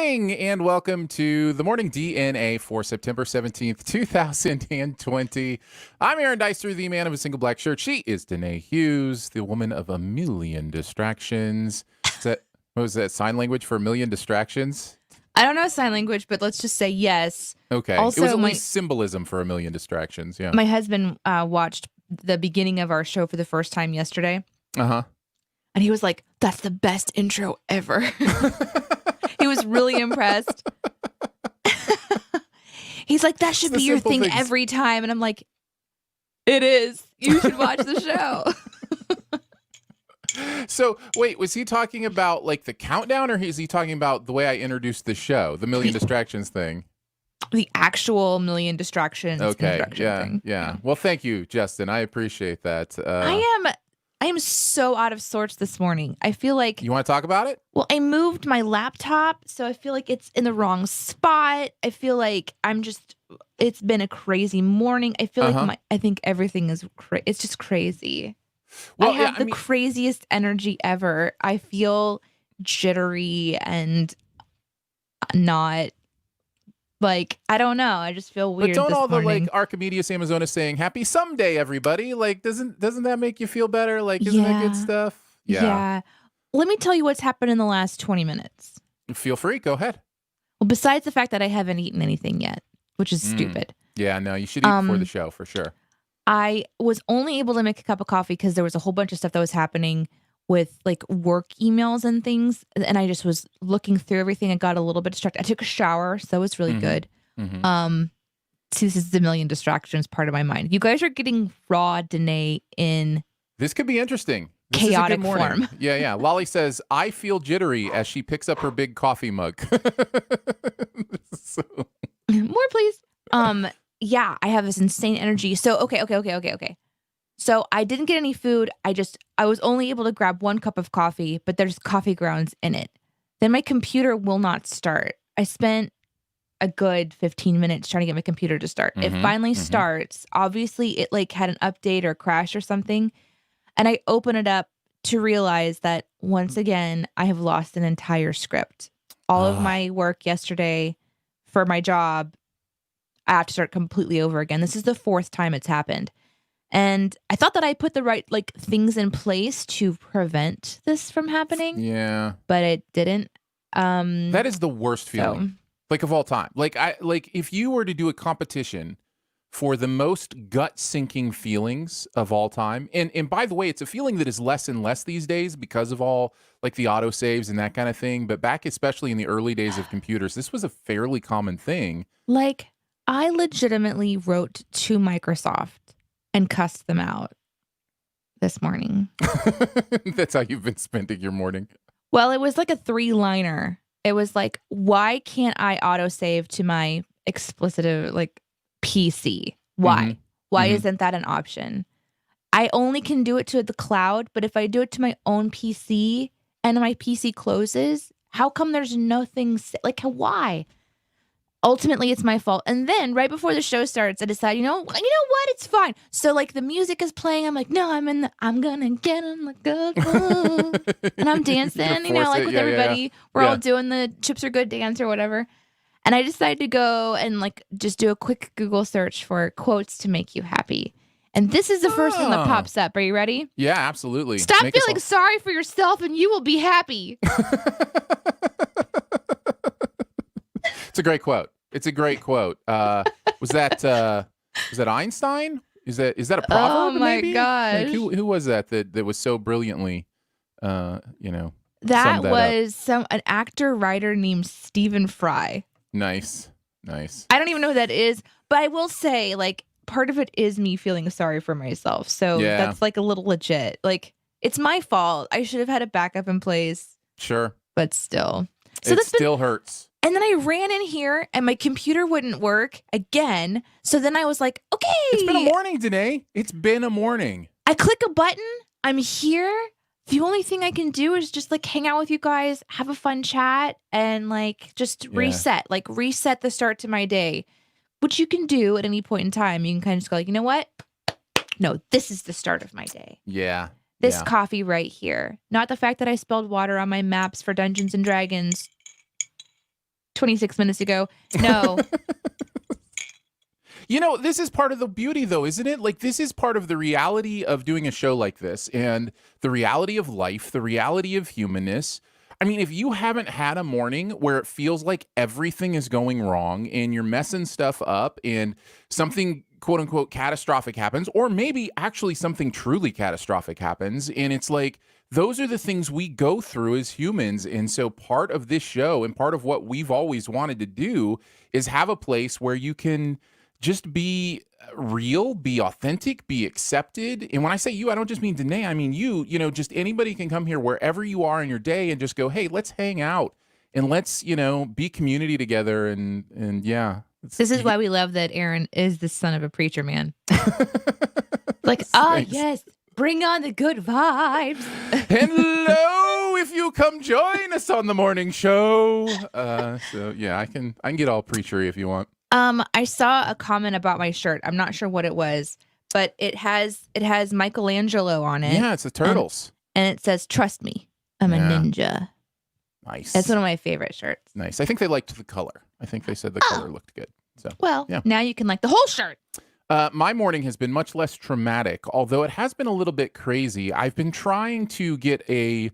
morning, and welcome to the Morning DNA for September 17th, 2020. I'm Aaron Dyster, the man of a single black shirt. She is Danae Hughes, the woman of a million distractions. What was that, sign language for a million distractions? I don't know sign language, but let's just say yes. Okay. Also, it was at least symbolism for a million distractions, yeah. My husband watched the beginning of our show for the first time yesterday. Uh-huh. And he was like, that's the best intro ever. He was really impressed. He's like, that should be your thing every time. And I'm like, it is. You should watch the show. So, wait, was he talking about like the countdown, or is he talking about the way I introduced the show, the million distractions thing? The actual million distractions. Okay. Thing. Yeah. Well, thank you, Justin. I appreciate that. I am so out of sorts this morning. I feel like... You want to talk about it? Well, I moved my laptop, so I feel like it's in the wrong spot. I feel like it's been a crazy morning. I feel like I think everything is it's just crazy. Well, I have the craziest energy ever. I feel jittery and not... Like, I don't know. I just feel weird. But don't all the like Archimedes Amazonas saying "Happy someday, everybody"? Like, doesn't that make you feel better? Like, isn't that good stuff? Yeah. Let me tell you what's happened in the last 20 minutes. Feel free. Go ahead. Well, besides the fact that I haven't eaten anything yet, which is stupid. Yeah, no, you should eat before the show for sure. I was only able to make a cup of coffee because there was a whole bunch of stuff that was happening with like work emails and things. And I just was looking through everything. I got a little bit distracted. I took a shower, so it was really good. See, this is the million distractions part of my mind. You guys are getting raw Danae in this could be interesting. This chaotic form. Yeah. Lolly says, I feel jittery as she picks up her big coffee mug. More, please. Yeah, I have this insane energy. So, okay. So I didn't get any food. I was only able to grab one cup of coffee, but there's coffee grounds in it. Then my computer will not start. I spent a good 15 minutes trying to get my computer to start. It finally starts. Obviously, it like had an update or crash or something. And I open it up to realize that once again, I have lost an entire script. All of my work yesterday for my job, I have to start completely over again. This is the fourth time it's happened. And I thought that I put the right like things in place to prevent this from happening. Yeah. But it didn't. That is the worst feeling. Like of all time. Like if you were to do a competition for the most gut-sinking feelings of all time, and by the way, it's a feeling that is less and less these days because of all like the autosaves and that kind of thing. But back especially in the early days of computers, this was a fairly common thing. Like I legitimately wrote to Microsoft and cussed them out this morning. That's how you've been spending your morning. Well, it was like a 3-liner. It was like, why can't I autosave to my explicit like PC? Why? Why isn't that an option? I only can do it to the cloud, but if I do it to my own PC and my PC closes, how come there's nothing like why? Ultimately, it's my fault. And then right before the show starts, I decide, you know what? It's fine. So like the music is playing. I'm like, no, I'm gonna get on the go. And I'm dancing, like with everybody. Yeah. We're all doing the Chips Are Good dance or whatever. And I decided to go and like just do a quick Google search for quotes to make you happy. And this is the first one that pops up. Are you ready? Yeah, absolutely. Stop feeling sorry for yourself and you will be happy. It's a great quote. It's a great quote. Was that Einstein? Is that a proverb? Oh my maybe? gosh! Like, who was that was so brilliantly, That was an actor writer named Stephen Fry. Nice. I don't even know who that is, but I will say like part of it is me feeling sorry for myself. So that's like a little legit. Like it's my fault. I should have had a backup in place. Sure, but still, so it still hurts. And then I ran in here and my computer wouldn't work again. So then I was like, okay. It's been a morning, Danae. It's been a morning. I click a button. I'm here. The only thing I can do is just like hang out with you guys, have a fun chat, and like just reset the start to my day, which you can do at any point in time. You can kind of just go like, you know what? No, this is the start of my day. Yeah. This coffee right here. Not the fact that I spilled water on my maps for Dungeons and Dragons. 26 minutes ago. No. You know, this is part of the beauty, though, isn't it? Like, this is part of the reality of doing a show like this and the reality of life, the reality of humanness. I mean, if you haven't had a morning where it feels like everything is going wrong and you're messing stuff up and something quote unquote catastrophic happens, or maybe actually something truly catastrophic happens, and it's like, those are the things we go through as humans. And so part of this show and part of what we've always wanted to do is have a place where you can just be real, be authentic, be accepted. And when I say you, I don't just mean Danae, I mean you know, just anybody can come here wherever you are in your day and just go, hey, let's hang out and let's, you know, be community together. And yeah. This is why we love that Aaron is the son of a preacher man. Like, yes, bring on the good vibes. Hello, if you come join us on the morning show. So yeah, I can get all preachery if you want. I saw a comment about my shirt. I'm not sure what it was, but it has Michelangelo on it. Yeah, it's the turtles. And it says, "Trust me, I'm a ninja." Nice. That's one of my favorite shirts. Nice. I think they liked the color. I think they said the color looked good. So well, yeah. Now you can like the whole shirt. My morning has been much less traumatic, although it has been a little bit crazy. I've been trying to get a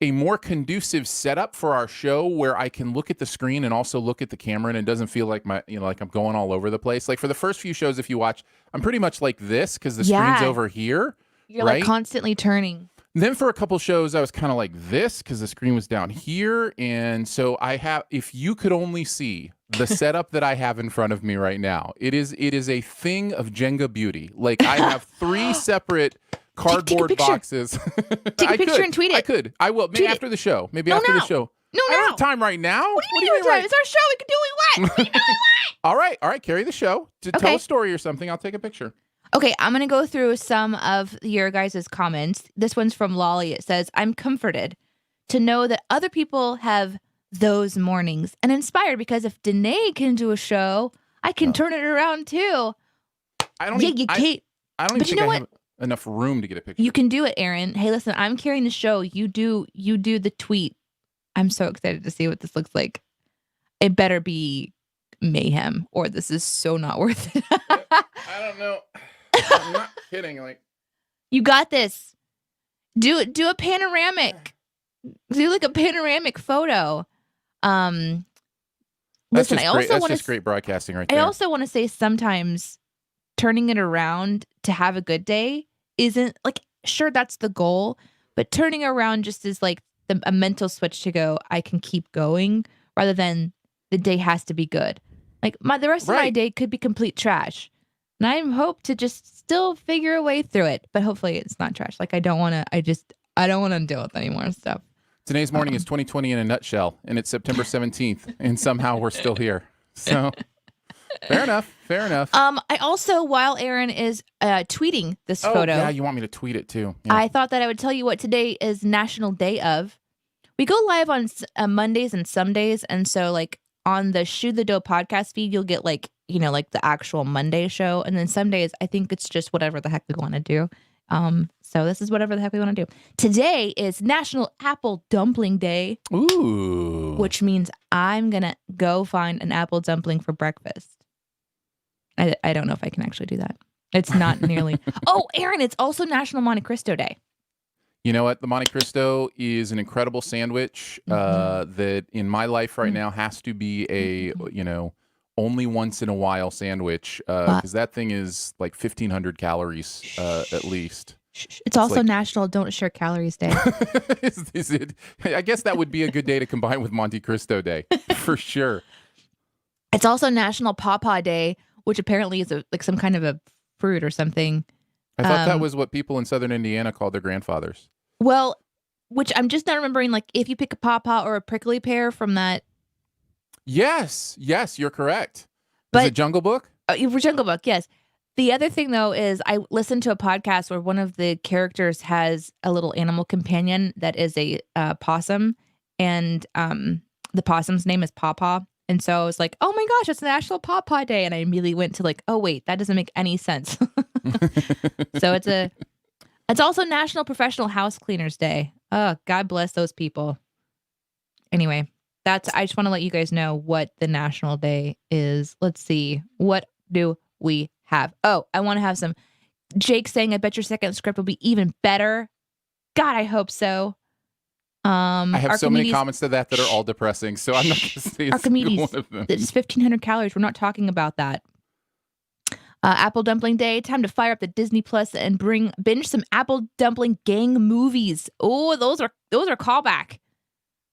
more conducive setup for our show where I can look at the screen and also look at the camera, and it doesn't feel like like I'm going all over the place. Like for the first few shows, if you watch, I'm pretty much like this because the screen's over here. You're right? like constantly turning. Then for a couple shows, I was kind of like this because the screen was down here. And so if you could only see the setup that I have in front of me right now, it is a thing of Jenga beauty. Like I have 3 separate cardboard boxes. Take a picture and tweet it. I could. I will. Maybe after the show. Maybe after the show. No, I don't have time right now. What do you mean time? It's our show. We can do what we want. What do you mean we want? All right. Carry the show. Tell a story or something. I'll take a picture. Okay, I'm going to go through some of your guys' comments. This one's from Lolly. It says, I'm comforted to know that other people have those mornings and inspired because if Danae can do a show, I can turn it around too. I don't even think I have enough room to get a picture. You can do it, Aaron. Hey, listen, I'm carrying the show. You do the tweet. I'm so excited to see what this looks like. It better be mayhem or this is so not worth it. I don't know. I'm not kidding. Like, you got this. Do a panoramic. Do like a panoramic photo. Listen, that's just great broadcasting right there. I also want to say sometimes turning it around to have a good day isn't like, sure, that's the goal, but turning around just is like a mental switch to go, I can keep going rather than the day has to be good. Like the rest of my day could be complete trash. And I hope to just still figure a way through it, but hopefully it's not trash. Like I don't want to deal with any more stuff. Today's morning is 2020 in a nutshell, and it's September 17th, and somehow we're still here. So fair enough. I also, while Aaron is tweeting this photo. Yeah, you want me to tweet it too. Yeah. I thought that I would tell you what today is National Day of. We go live on Mondays and some days, and so like on the Shoe the Dough podcast feed, you'll get like the actual Monday show. And then some days, I think it's just whatever the heck we want to do. So this is whatever the heck we want to do. Today is National Apple Dumpling Day. Ooh. Which means I'm going to go find an apple dumpling for breakfast. I don't know if I can actually do that. It's not nearly. Oh, Aaron, it's also National Monte Cristo Day. You know what? The Monte Cristo is an incredible sandwich that in my life right now has to be a, only once in a while sandwich because that thing is like 1,500 calories at least. It's also like, National Don't Share Calories Day. is it? I guess that would be a good day to combine with Monte Cristo Day for sure. It's also National Pawpaw Day, which apparently is like some kind of a fruit or something. I thought that was what people in Southern Indiana called their grandfathers. Well, which I'm just not remembering, like if you pick a pawpaw or a prickly pear from that. Yes, you're correct. Is it Jungle Book? Jungle Book, yes. The other thing, though, is I listened to a podcast where one of the characters has a little animal companion that is a possum, and the possum's name is Pawpaw. And so I was like, oh my gosh, it's National Pawpaw Day. And I immediately went to like, oh, wait, that doesn't make any sense. So it's also National Professional House Cleaners Day. Oh, God bless those people. Anyway. I just want to let you guys know what the national day is. Let's see. What do we have? Oh, I want to have some. Jake saying, I bet your second script will be even better. God, I hope so. I have so many comments to that are all depressing, so I'm not going to say a single one of them. It's 1,500 calories. We're not talking about that. Apple Dumpling Day. Time to fire up the Disney Plus and binge some Apple Dumpling Gang movies. Oh, those are callback.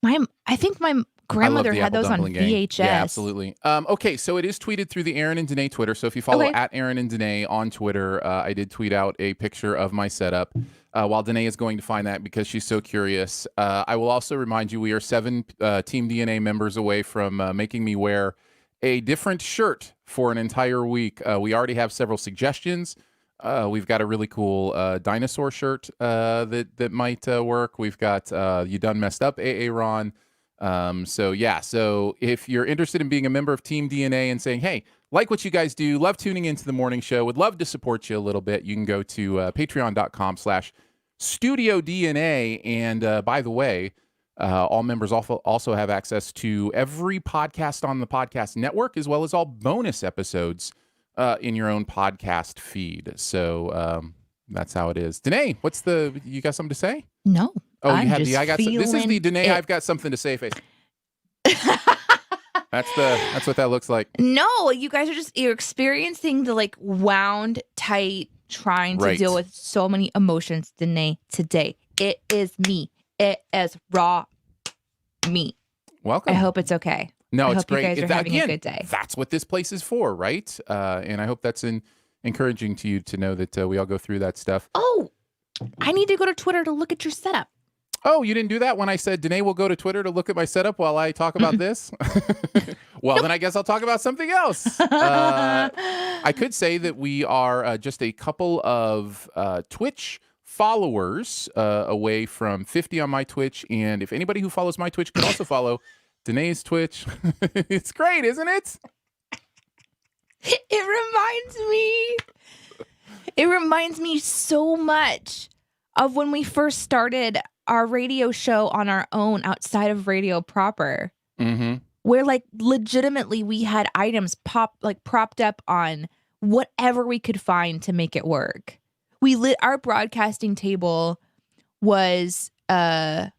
I think my grandmother had those on VHS. Yeah, absolutely. Okay, so it is tweeted through the Aaron and Danae Twitter. So if you follow at Aaron and Danae on Twitter, I did tweet out a picture of my setup. While Danae is going to find that because she's so curious, I will also remind you we are 7 Team DNA members away from making me wear a different shirt for an entire week. We already have several suggestions. We've got a really cool dinosaur shirt that might work. We've got You Done Messed Up, Aaron. So if you're interested in being a member of Team DNA and saying, hey, like what you guys do, love tuning into the morning show, would love to support you a little bit, you can go to patreon.com/StudioDNA. And by the way, all members also have access to every podcast on the podcast network, as well as all bonus episodes in your own podcast feed. So that's how it is. Danae, you got something to say? No. Oh, you have this is the Danae I've got something to say face. That's what that looks like. No, you guys you're experiencing the wound tight, trying to deal with so many emotions, Danae, today. It is me. It is raw me. Welcome. I hope it's okay. No, it's great. You guys are having a good day. That's what this place is for, right? And I hope that's encouraging to you to know that we all go through that stuff. Oh, I need to go to Twitter to look at your setup. Oh, you didn't do that when I said Danae will go to Twitter to look at my setup while I talk about this? Well, then I guess I'll talk about something else. I could say that we are just a couple of Twitch followers away from 50 on my Twitch. And if anybody who follows my Twitch could also follow Danae's Twitch. It's great, isn't it? It reminds me so much of when we first started our radio show on our own outside of radio proper. Mm-hmm. Where legitimately we had items propped up on whatever we could find to make it work. Our broadcasting table was a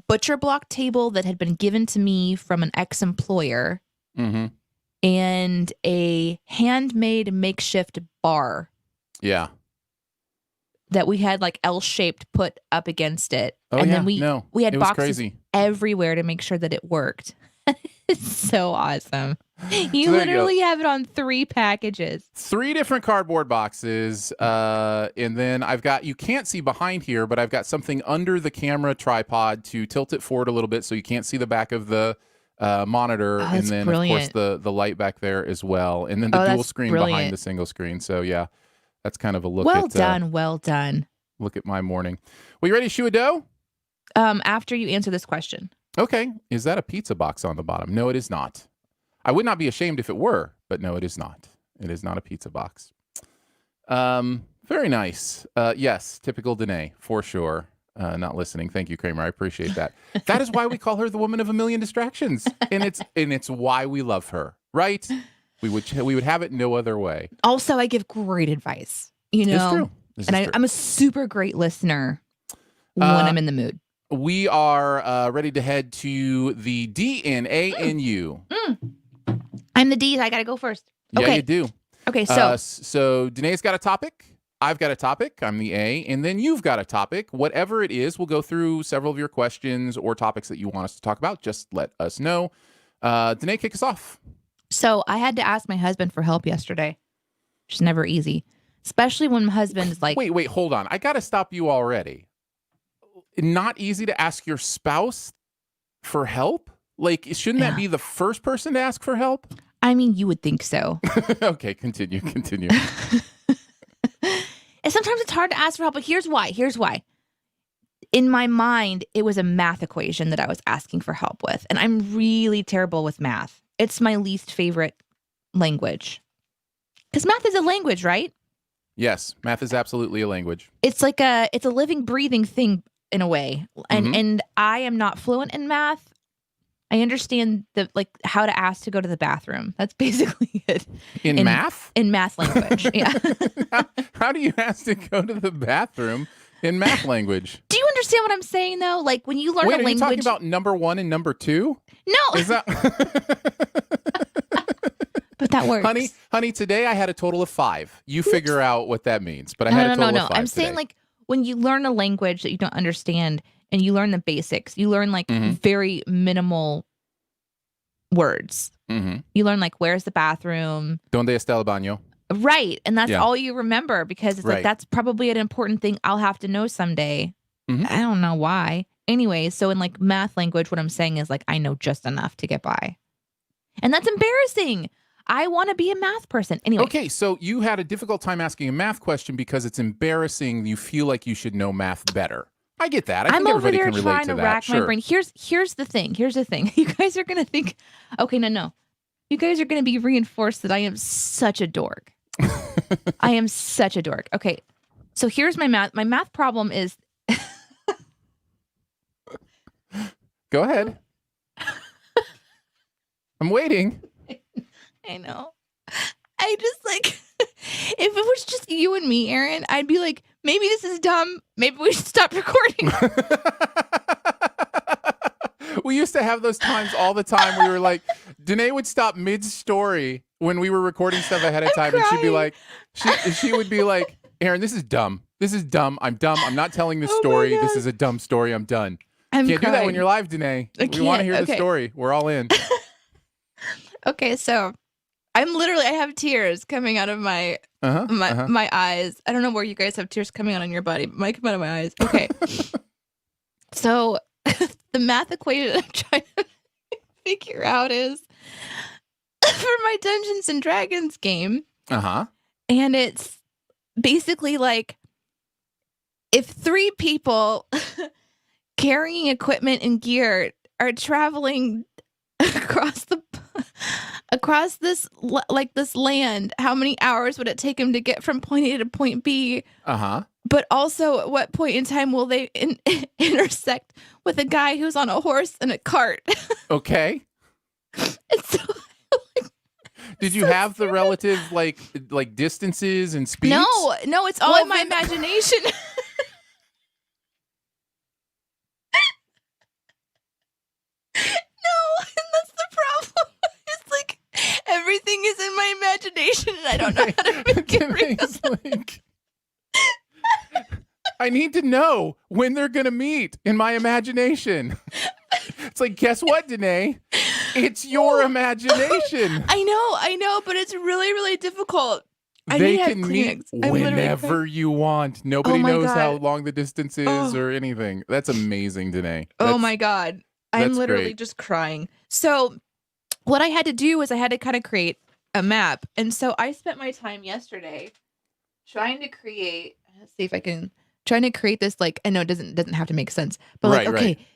butcher block table that had been given to me from an ex-employer, mm-hmm. and a handmade makeshift bar. Yeah. That we had L-shaped put up against it. Oh, and yeah. then we had boxes crazy. Everywhere to make sure that it worked. It's so awesome. You literally have it on 3 packages. 3 different cardboard boxes. And then you can't see behind here, but I've got something under the camera tripod to tilt it forward a little bit so you can't see the back of the monitor. Oh, and then, brilliant. Of course, the light back there as well. And then the dual screen behind the single screen. So, yeah, that's kind of a look Well done. Look at my morning. Well, you ready to shoe a dough? After you answer this question. Okay. Is that a pizza box on the bottom? No, it is not. I would not be ashamed if it were, but no, it is not. It is not a pizza box. Very nice. Yes, typical Danae, for sure. Not listening. Thank you, Kramer. I appreciate that. That is why we call her the woman of a million distractions. And it's why we love her, right? We would have it no other way. Also, I give great advice. You know? It's true. And I'm a super great listener when I'm in the mood. We are ready to head to the DNA in you. I'm the D. I got to go first. Yeah, okay. you do. Okay, so. So Danae's got a topic. I've got a topic. I'm the A. And then you've got a topic. Whatever it is, we'll go through several of your questions or topics that you want us to talk about. Just let us know. Danae, kick us off. So I had to ask my husband for help yesterday. Which is never easy. Especially when my husband is like. Wait, hold on. I got to stop you already. Not easy to ask your spouse for help? Shouldn't that be the first person to ask for help? I mean, you would think so. Okay, continue. And sometimes it's hard to ask for help, but here's why. In my mind, it was a math equation that I was asking for help with. And I'm really terrible with math. It's my least favorite language. Because math is a language, right? Yes, math is absolutely a language. It's it's a living, breathing thing in a way. And I am not fluent in math. I understand how to ask to go to the bathroom. That's basically it. In math? In math language, yeah. How do you ask to go to the bathroom in math language? Do you understand what I'm saying, though? Like, when you learn a language... Wait, are you talking about number 1 and number 2? No! Is that... But that works. Honey, today I had a total of 5. You figure out what that means, but I had a total of 5 I'm today. saying, like, when you learn a language that you don't understand and you learn the basics, you learn, like, very minimal words. You learn, like, where's the bathroom? Donde está el baño? Right. And that's all you remember because it's like, that's probably an important thing I'll have to know someday. I don't know why. Anyway, so in, like, math language, what I'm saying is, like, I know just enough to get by. And that's embarrassing. I want to be a math person. Anyway. Okay, so you had a difficult time asking a math question because it's embarrassing. You feel like you should know math better. I get that. I think everybody can relate to that. I'm over there trying to rack my brain. Here's the thing. You guys are going to think, okay, no. You guys are going to be reinforced that I am such a dork. I am such a dork. Okay, so here's my math. My math problem is... Go ahead. I'm waiting. I know. I just if it was just you and me, Aaron, I'd be like, maybe this is dumb. Maybe we should stop recording. We used to have those times all the time where we were like, Danae would stop mid-story when we were recording stuff ahead of time. And she'd be like, she would be like, Aaron, this is dumb. This is dumb. I'm dumb. I'm not telling this story. This is a dumb story. I'm done. Can't do that when you're live, Danae. We want to hear the story. We're all in. Okay, so I have tears coming out of my my eyes. I don't know where you guys have tears coming out on your body, but mine come out of my eyes. Okay. So the math equation I'm trying to figure out is for my Dungeons and Dragons game. And it's basically like if 3 people carrying equipment and gear are traveling across this land, how many hours would it take them to get from point A to point B? But also, at what point in time will they intersect with a guy who's on a horse and a cart? Okay. It's so, did you have the relative like distances and speeds? No, it's all in my imagination. Everything is in my imagination, and I don't know how to make it real. I need to know when they're going to meet in my imagination. It's like, guess what, Danae? It's your imagination. I know, but it's really, really difficult. They can meet whenever you want. Nobody knows how long the distance is or anything. That's amazing, Danae. Oh my God. I'm literally just crying. So what I had to do was I had to kind of create a map. And so I spent my time yesterday trying to create, let's see if I can, trying to create this, like, I know it doesn't have to make sense, but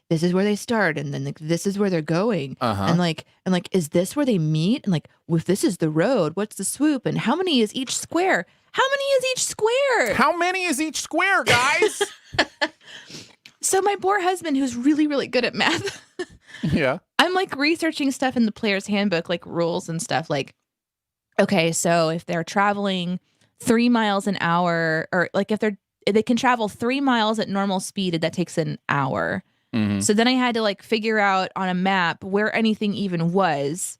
this is where they start. And then like, this is where they're going. And like, is this where they meet? And like, if this is the road, what's the swoop? And how many is each square? How many is each square? How many is each square, guys? So my poor husband, who's really, really good at math. Yeah. I'm like researching stuff in the player's handbook, like rules and stuff. Like, okay, so if they're traveling 3 miles an hour, or like if they can travel 3 miles at normal speed, that takes an hour. So then I had to like figure out on a map where anything even was.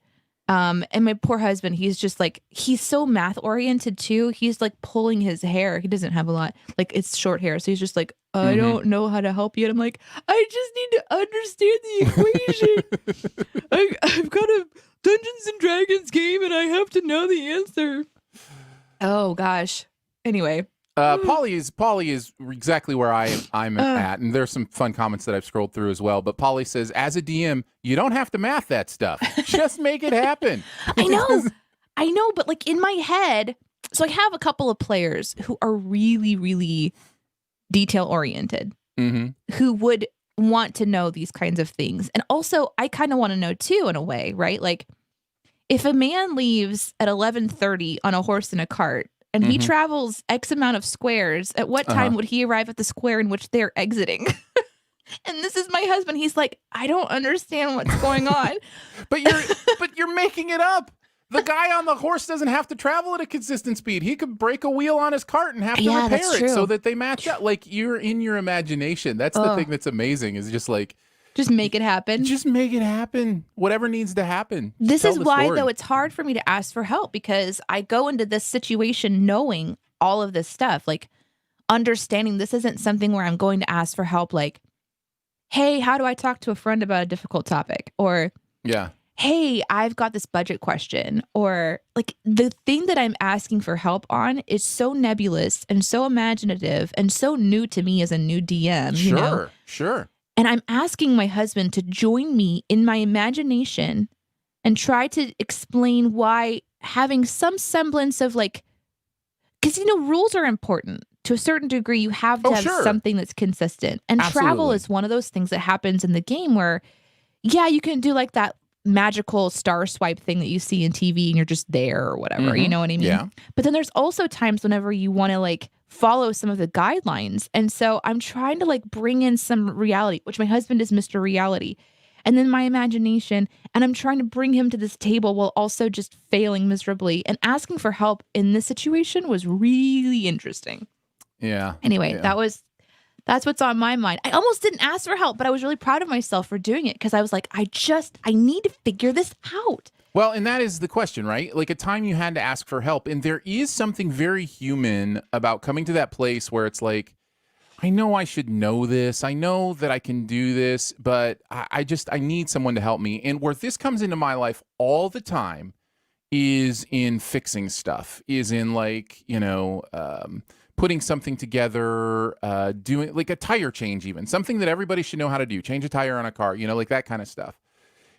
And my poor husband, he's just like, he's so math oriented too. He's like pulling his hair. He doesn't have a lot, like it's short hair. So he's just like, I don't know how to help you. And I'm like, I just need to understand the equation. I've got a Dungeons and Dragons game and I have to know the answer. Oh gosh. Anyway. Polly is exactly where I'm at, and there's some fun comments that I've scrolled through as well. But Polly says, as a DM, you don't have to math that stuff. Just make it happen. I know, but like in my head, so I have a couple of players who are really, really detail oriented, who would want to know these kinds of things, and also I kind of want to know too, in a way, right? Like if a man leaves at 11:30 on a horse and a cart, and he travels X amount of squares, at what time would he arrive at the square in which they're exiting? And this is my husband. He's like, I don't understand what's going on. But you're making it up. The guy on the horse doesn't have to travel at a consistent speed. He could break a wheel on his cart and have to repair it so that they match up. Like, you're in your imagination. That's the thing that's amazing, is just like, just make it happen. Just make it happen. Whatever needs to happen. This is why, though, it's hard for me to ask for help, because I go into this situation knowing all of this stuff, like understanding this isn't something where I'm going to ask for help. Like, hey, how do I talk to a friend about a difficult topic? Or, hey, I've got this budget question. Or like, the thing that I'm asking for help on is so nebulous and so imaginative and so new to me as a new DM. Sure. And I'm asking my husband to join me in my imagination and try to explain why having some semblance of like, because, rules are important. To a certain degree, you have to have something that's consistent. And travel is one of those things that happens in the game where, you can do like that magical star swipe thing that you see in TV and you're just there or whatever. You know what I mean? Yeah. But then there's also times whenever you want to like follow some of the guidelines. And so I'm trying to like bring in some reality, which my husband is Mr. Reality. And then my imagination, and I'm trying to bring him to this table while also just failing miserably. And asking for help in this situation was really interesting. Yeah. Anyway, that's what's on my mind. I almost didn't ask for help, but I was really proud of myself for doing it, because I was like, I need to figure this out. Well, and that is the question, right? Like, a time you had to ask for help. And there is something very human about coming to that place where it's like, I know I should know this. I know that I can do this, but I need someone to help me. And where this comes into my life all the time is in fixing stuff, is in like, putting something together, doing like a tire change, even something that everybody should know how to do, change a tire on a car, like that kind of stuff.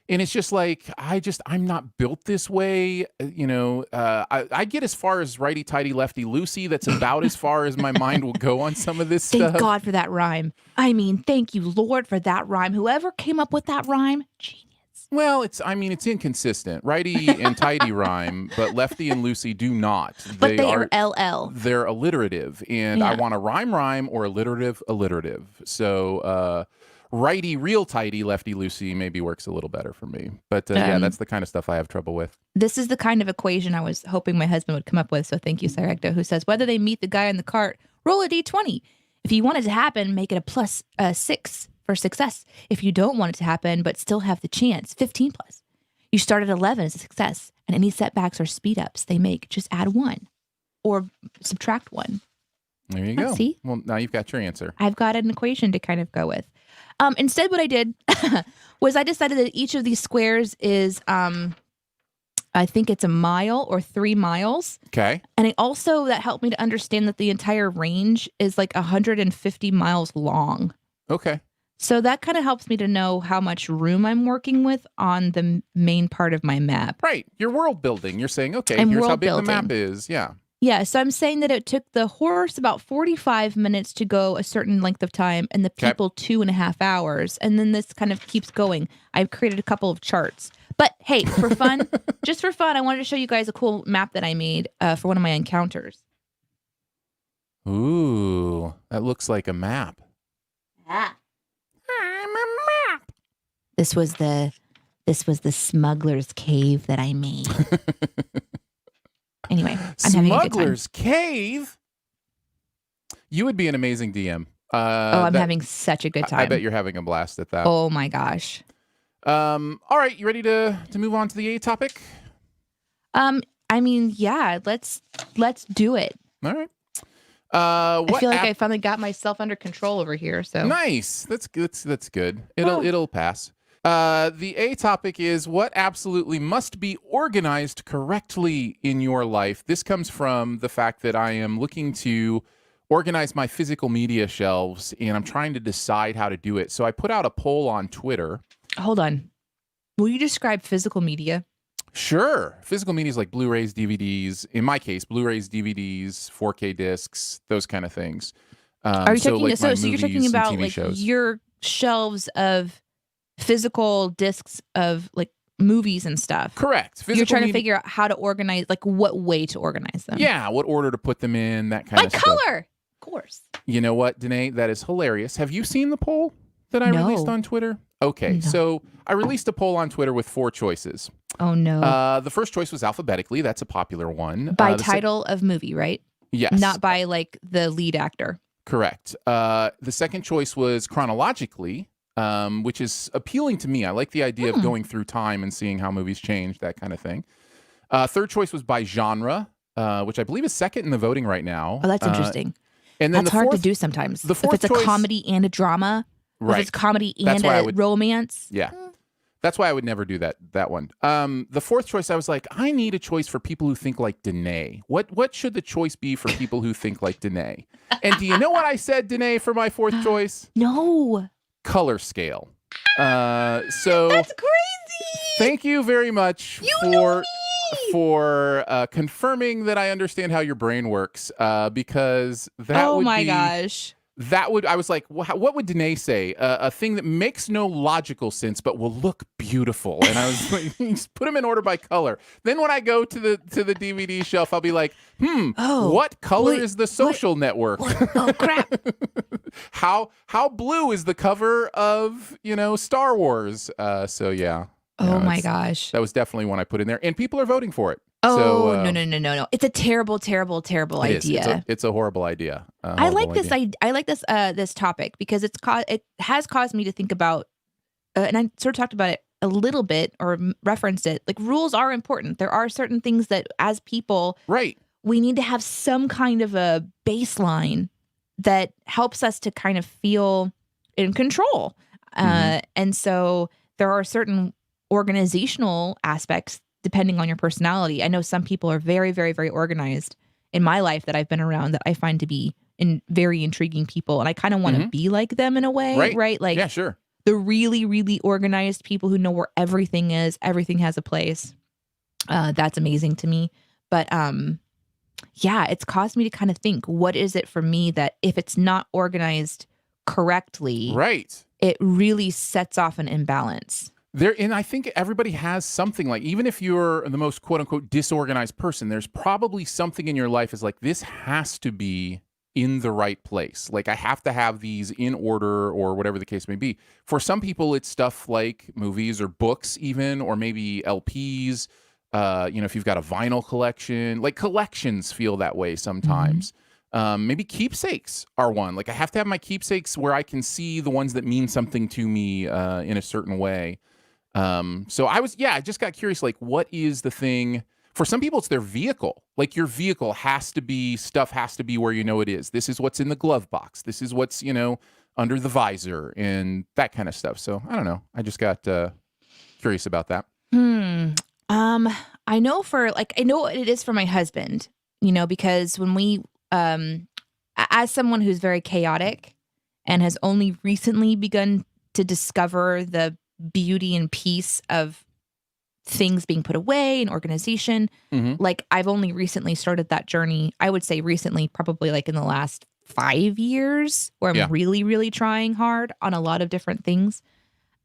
And it's just like, I'm not built this way. I get as far as righty tighty, lefty loosey. That's about as far as my mind will go on some of this stuff. Thank God for that rhyme. I mean, thank you, Lord, for that rhyme. Whoever came up with that rhyme, genius. Well, it's inconsistent. Righty and tighty rhyme, but lefty and loosey do not. But they are LL. They're alliterative, and I want a rhyme or alliterative. So righty real tighty, lefty loosey maybe works a little better for me. But that's the kind of stuff I have trouble with. This is the kind of equation I was hoping my husband would come up with. So thank you, Cyrecto, who says, whether they meet the guy in the cart, roll a D20. If you want it to happen, make it a plus 6. For success. If you don't want it to happen, but still have the chance, 15 plus. You start at 11 as a success, and any setbacks or speed ups they make, just add 1 or subtract 1. There you go. See? Well, now you've got your answer. I've got an equation to kind of go with. Instead, what I did was I decided that each of these squares is, I think it's a mile or 3 miles. Okay. And that helped me to understand that the entire range is like 150 miles long. Okay. So that kind of helps me to know how much room I'm working with on the main part of my map. Right. You're world building. You're saying, okay, here's how big the map is. Yeah. Yeah. So I'm saying that it took the horse about 45 minutes to go a certain length of time and the people 2.5 hours. And then this kind of keeps going. I've created a couple of charts. But hey, for fun, just for fun, I wanted to show you guys a cool map that I made for one of my encounters. Ooh, that looks like a map. Ah. I'm a map. This was the smuggler's cave that I made. Anyway, I'm having a good time. Smuggler's cave? You would be an amazing DM. I'm having such a good time. I bet you're having a blast at that. Oh my gosh. All right, you ready to move on to the A topic? I mean, yeah, let's do it. All right. I feel like I finally got myself under control over here. So nice. That's good. It'll pass. The A topic is what absolutely must be organized correctly in your life. This comes from the fact that I am looking to organize my physical media shelves, and I'm trying to decide how to do it. So I put out a poll on Twitter. Hold on. Will you describe physical media? Sure. Physical media is like Blu-rays, DVDs. In my case, Blu-rays, DVDs, 4K discs, those kind of things. Are you talking? Like so you're talking about like shows. Your shelves of physical discs of like movies and stuff. Correct. You're trying to figure out how to organize, like what way to organize them. Yeah, what order to put them in, that kind of stuff. By color, of course. You know what, Danae? That is hilarious. Have you seen the poll? that I released No. on Twitter? Okay, No. so I released a poll on Twitter with 4 choices. Oh, no. The first choice was alphabetically. That's a popular one. By title of movie, right? Yes. Not by like the lead actor. Correct. The second choice was chronologically, which is appealing to me. I like the idea of going through time and seeing how movies change, that kind of thing. Third choice was by genre, which I believe is second in the voting right now. Oh, that's interesting. And then That's hard to do sometimes. The fourth if it's a choice, comedy and a drama, or right? if it's comedy and a romance. Yeah. That's why I would never do that one. The fourth choice, I was like, I need a choice for people who think like Danae. What should the choice be for people who think like Danae? And do you know what I said, Danae, for my fourth choice? No. Color scale. So That's crazy. Thank you very much for confirming that I understand how your brain works. Because that would be, gosh. I was like, what would Danae say? A thing that makes no logical sense, but will look beautiful. And I was like, just put them in order by color. Then when I go to the DVD shelf, I'll be like, what color is the Social Network? Oh, crap. How blue is the cover of, Star Wars? So yeah. Oh my gosh. That was definitely one I put in there. And people are voting for it. Oh, so, no. It's a terrible, terrible, terrible idea. It's a horrible idea. I like this. I like this topic because it has caused me to think about, and I sort of talked about it a little bit or referenced it. Like, rules are important. There are certain things that as people, right, we need to have some kind of a baseline that helps us to kind of feel in control. And so there are certain organizational aspects depending on your personality. I know some people are very, very, very organized in my life that I've been around that I find to be very intriguing people. And I kind of want to be like them in a way, right? Like, yeah, sure. The really, really organized people who know where everything is, everything has a place. That's amazing to me. But yeah, it's caused me to kind of think, what is it for me that if it's not organized correctly, right, it really sets off an imbalance. And I think everybody has something, like, even if you're the most quote unquote disorganized person, there's probably something in your life is like, this has to be in the right place. Like, I have to have these in order or whatever the case may be. For some people, it's stuff like movies or books even, or maybe LPs. If you've got a vinyl collection, like collections feel that way sometimes. Maybe keepsakes are one. Like, I have to have my keepsakes where I can see the ones that mean something to me in a certain way. So I just got curious, like, what is the thing? For some people, it's their vehicle. Like, your vehicle has to be where you know it is. This is what's in the glove box. This is what's, under the visor and that kind of stuff. So I don't know. I just got curious about that. I know what it is for my husband, because when we, as someone who's very chaotic and has only recently begun to discover the beauty and peace of things being put away and organization. Like, I've only recently started that journey. I would say recently, probably like in the last 5 years, where I'm really, really trying hard on a lot of different things.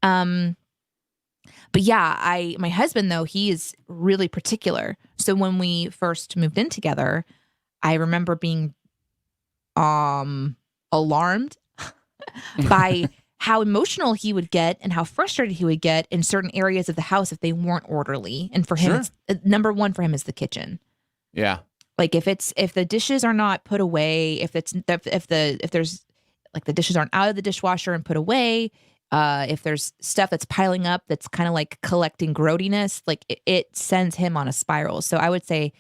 But yeah, my husband, though, he is really particular. So when we first moved in together, I remember being alarmed by how emotional he would get and how frustrated he would get in certain areas of the house if they weren't orderly. And for him, number one for him is the kitchen. Yeah. Like, if the dishes are not put away, if there's like the dishes aren't out of the dishwasher and put away, if there's stuff that's piling up that's kind of like collecting grody-ness, like it sends him on a spiral. So I would say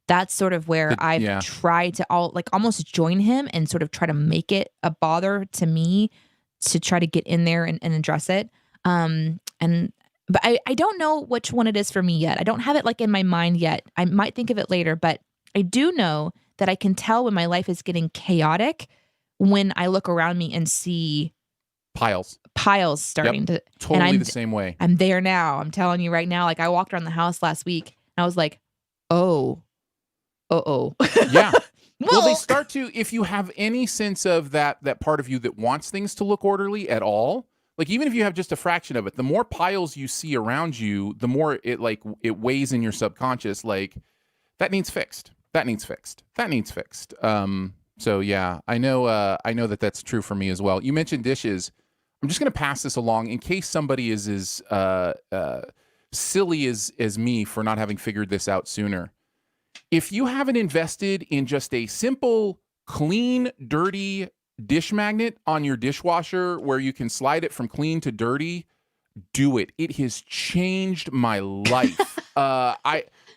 that's sort of where I've tried to almost join him and sort of try to make it a bother to me to try to get in there and address it. But I don't know which one it is for me yet. I don't have it like in my mind yet. I might think of it later, but I do know that I can tell when my life is getting chaotic when I look around me and see piles starting to totally the same way. I'm there now. I'm telling you right now. Like, I walked around the house last week and I was like, oh. Yeah. Well, they start to, if you have any sense of that part of you that wants things to look orderly at all, like, even if you have just a fraction of it, the more piles you see around you, the more it weighs in your subconscious, like, that needs fixed. That needs fixed. That needs fixed. So yeah, I know that's true for me as well. You mentioned dishes. I'm just going to pass this along in case somebody is as silly as me for not having figured this out sooner. If you haven't invested in just a simple, clean, dirty dish magnet on your dishwasher where you can slide it from clean to dirty, do it. It has changed my life.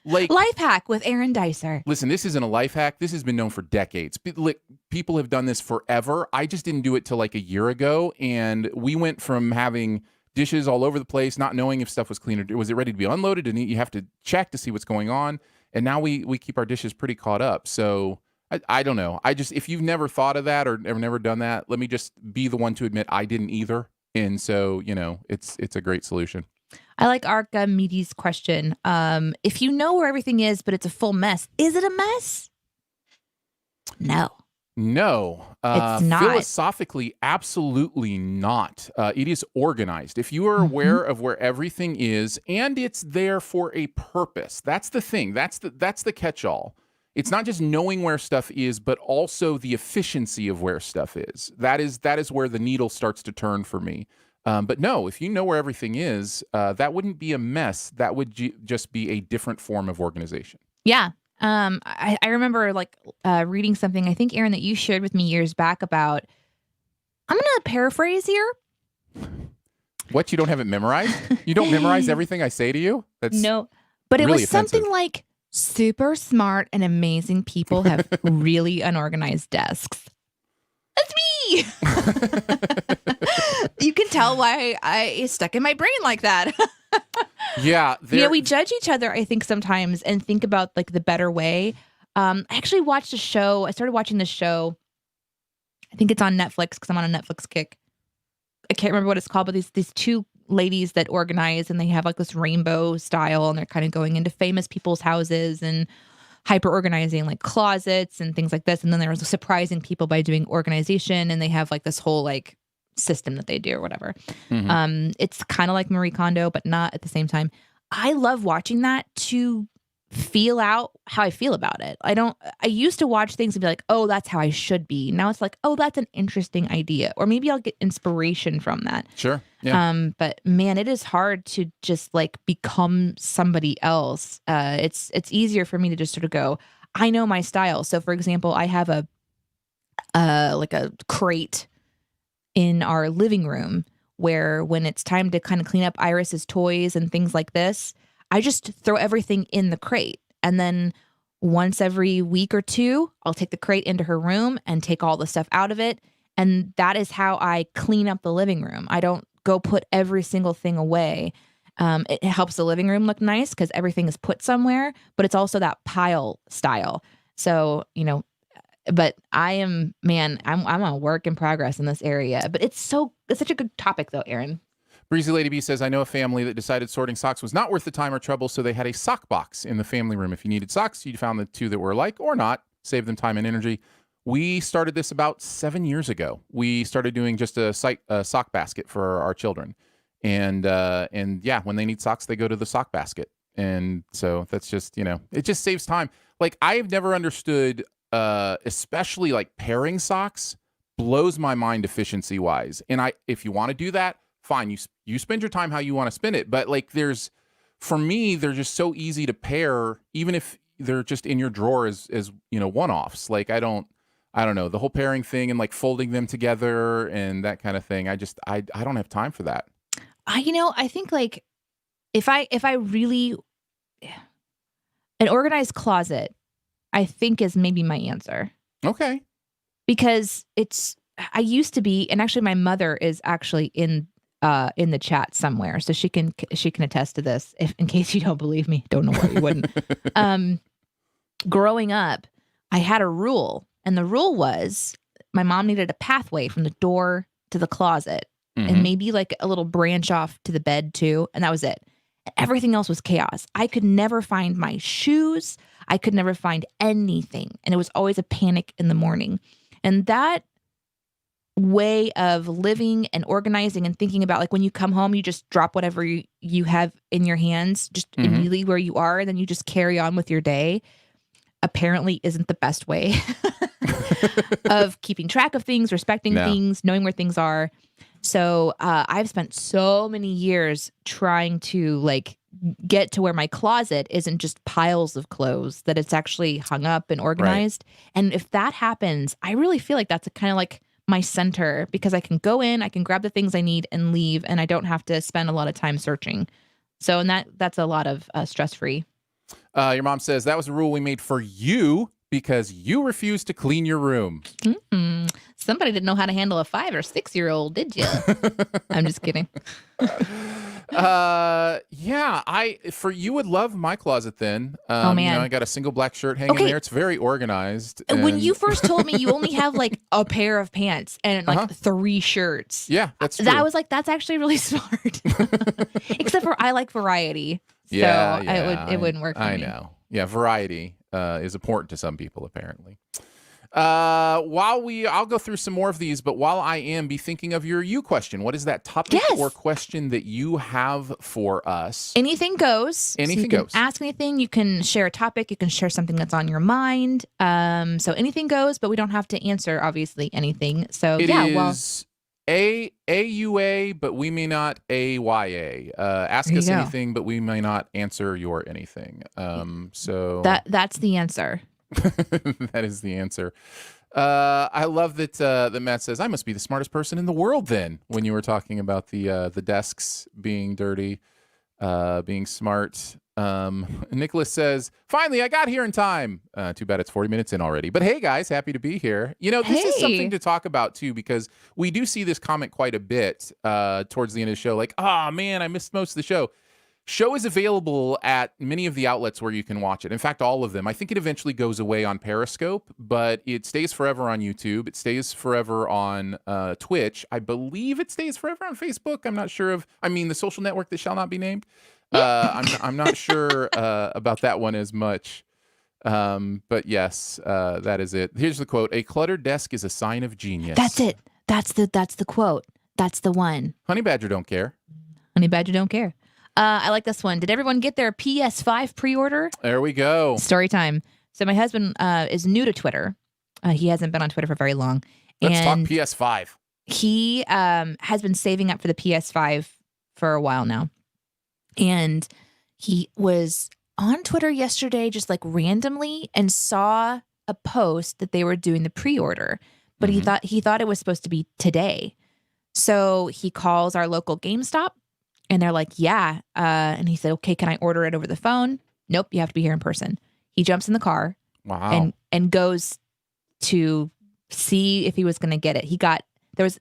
Life hack with Aaron Dicer. Listen, this isn't a life hack. This has been known for decades. People have done this forever. I just didn't do it till like a year ago, and we went from having dishes all over the place, not knowing if stuff was clean or was it ready to be unloaded, and you have to check to see what's going on. And now we keep our dishes pretty caught up. So I don't know. If you've never thought of that or never done that, let me just be the one to admit I didn't either. And so, it's a great solution. I like Archimedes' question. If you know where everything is, but it's a full mess, is it a mess? No. No. It's not. Philosophically, absolutely not. It is organized. If you are aware of where everything is and it's there for a purpose, that's the thing. That's the catch-all. It's not just knowing where stuff is, but also the efficiency of where stuff is. That is where the needle starts to turn for me. But no, if you know where everything is, that wouldn't be a mess. That would just be a different form of organization. Yeah. I remember reading something, I think, Aaron, that you shared with me years back about, I'm going to paraphrase here. What? You don't have it memorized? You don't memorize everything I say to you? No, but really it was offensive. Something like super smart and amazing people have really unorganized desks. That's me. You can tell why it's stuck in my brain like that. Yeah. We judge each other, I think, sometimes and think about the better way. I actually watched a show. I started watching this show. I think it's on Netflix because I'm on a Netflix kick. I can't remember what it's called, but these two ladies that organize and they have this rainbow style and they're kind of going into famous people's houses and hyper organizing closets and things like this. And then they're surprising people by doing organization and they have this whole system that they do or whatever. Mm-hmm. It's kind of like Marie Kondo, but not at the same time. I love watching that to feel out how I feel about it. I used to watch things and be like, oh, that's how I should be. Now it's oh, that's an interesting idea. Or maybe I'll get inspiration from that. Sure. Yeah. But man, it is hard to just become somebody else. It's easier for me to just sort of go, I know my style. So for example, I have a crate in our living room where when it's time to kind of clean up Iris's toys and things like this, I just throw everything in the crate. And then once every week or two, I'll take the crate into her room and take all the stuff out of it. And that is how I clean up the living room. I don't go put every single thing away. It helps the living room look nice because everything is put somewhere, but it's also that pile style. So, but I'm a work in progress in this area, but it's such a good topic though, Aaron. Breezy Lady B says, I know a family that decided sorting socks was not worth the time or trouble, so they had a sock box in the family room. If you needed socks, you found the two that were alike or not, save them time and energy. We started this about 7 years ago. We started doing just a sock basket for our children. And yeah, when they need socks, they go to the sock basket. And so that's just, it just saves time. I have never understood, especially pairing socks blows my mind efficiency wise. And if you want to do that, fine. You spend your time how you want to spend it. But for me, they're just so easy to pair, even if they're just in your drawer as one-offs. I don't know, the whole pairing thing and folding them together and that kind of thing. I don't have time for that. I think if I really, an organized closet, I think is maybe my answer. Okay. Because I used to be, and actually my mother is actually in the chat somewhere, so she can attest to this. If in case you don't believe me, don't know why you wouldn't. Growing up, I had a rule, and the rule was my mom needed a pathway from the door to the closet, and maybe a little branch off to the bed too, and that was it. Everything else was chaos. I could never find my shoes. I could never find anything, and it was always a panic in the morning. And that way of living and organizing and thinking about when you come home, you just drop whatever you have in your hands just immediately where you are, and then you just carry on with your day, apparently isn't the best way of keeping track of things, respecting things, knowing where things are. So I've spent so many years trying to like get to where my closet isn't just piles of clothes, that it's actually hung up and organized. And if that happens, I really feel like that's kind of like my center, because I can go in, I can grab the things I need and leave, and I don't have to spend a lot of time searching. So, and that's a lot of stress free. Your mom says that was a rule we made for you because you refused to clean your room. Somebody didn't know how to handle a 5 or 6 year old, did you? I'm just kidding. You would love my closet then. Oh man, you know, I got a single black shirt hanging there. It's very organized. When you first told me you only have like a pair of pants and like 3 shirts. Yeah, that's true. That was like, that's actually really smart. Except for I like variety. So it wouldn't work for me. I know. Yeah, variety is important to some people, apparently. I'll go through some more of these, but while I am, be thinking of your you question. What is that topic or question that you have for us? Anything goes. Anything so you goes. Can ask anything. You can share a topic. You can share something that's on your mind. So anything goes, but we don't have to answer obviously anything. So it is AUA, but we may not AYA. Ask us anything, but we may not answer your anything. So that's the answer. That is the answer. I love that that Matt says I must be the smartest person in the world then, when you were talking about the desks being dirty, being smart. Nicholas says, finally, I got here in time. Too bad it's 40 minutes in already. But hey, guys, happy to be here. You know, this is something to talk about, too, because we do see this comment quite a bit towards the end of the show. Like, man, I missed most of the show. Show is available at many of the outlets where you can watch it. In fact, all of them. I think it eventually goes away on Periscope, but it stays forever on YouTube. It stays forever on Twitch. I believe it stays forever on Facebook. I'm not sure the social network that shall not be named. I'm not sure about that one as much. But yes, that is it. Here's the quote. A cluttered desk is a sign of genius. That's it. That's the quote. That's the one. Honey Badger don't care. Honey Badger don't care. I like this one. Did everyone get their PS5 pre-order? There we go. Story time. So my husband is new to Twitter. He hasn't been on Twitter for very long. Let's talk PS5. He has been saving up for the PS5 for a while now. And he was on Twitter yesterday just like randomly and saw a post that they were doing the pre-order. But he thought it was supposed to be today. So he calls our local GameStop. And they're like, yeah. And he said, okay, can I order it over the phone? Nope, you have to be here in person. He jumps in the car. Wow. And goes to see if he was going to get it.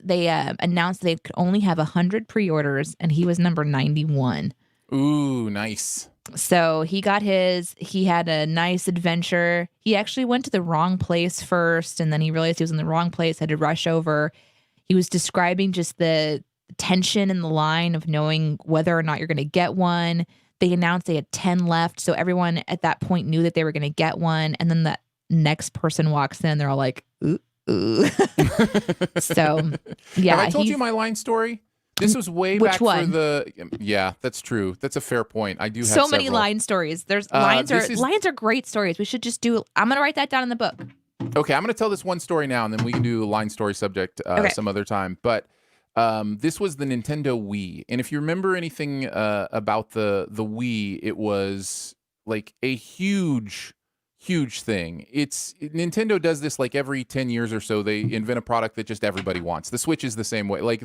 They announced they could only have 100 pre-orders, and he was number 91. Ooh, nice. So he got his. He had a nice adventure. He actually went to the wrong place first, and then he realized he was in the wrong place, had to rush over. He was describing just the tension in the line of knowing whether or not you're going to get one. They announced they had 10 left. So everyone at that point knew that they were going to get one. And then the next person walks in. They're all like, ooh. So, yeah. Have I told you my line story? This was way back for the... Yeah, that's true. That's a fair point. I do have so many line stories. Lines are great stories. We should just I'm going to write that down in the book. Okay, I'm going to tell this one story now, and then we can do a line story subject some other time. But this was the Nintendo Wii. And if you remember anything about the Wii, it was like a huge thing. Nintendo does this like every 10 years or so. They invent a product that just everybody wants. The Switch is the same way. Like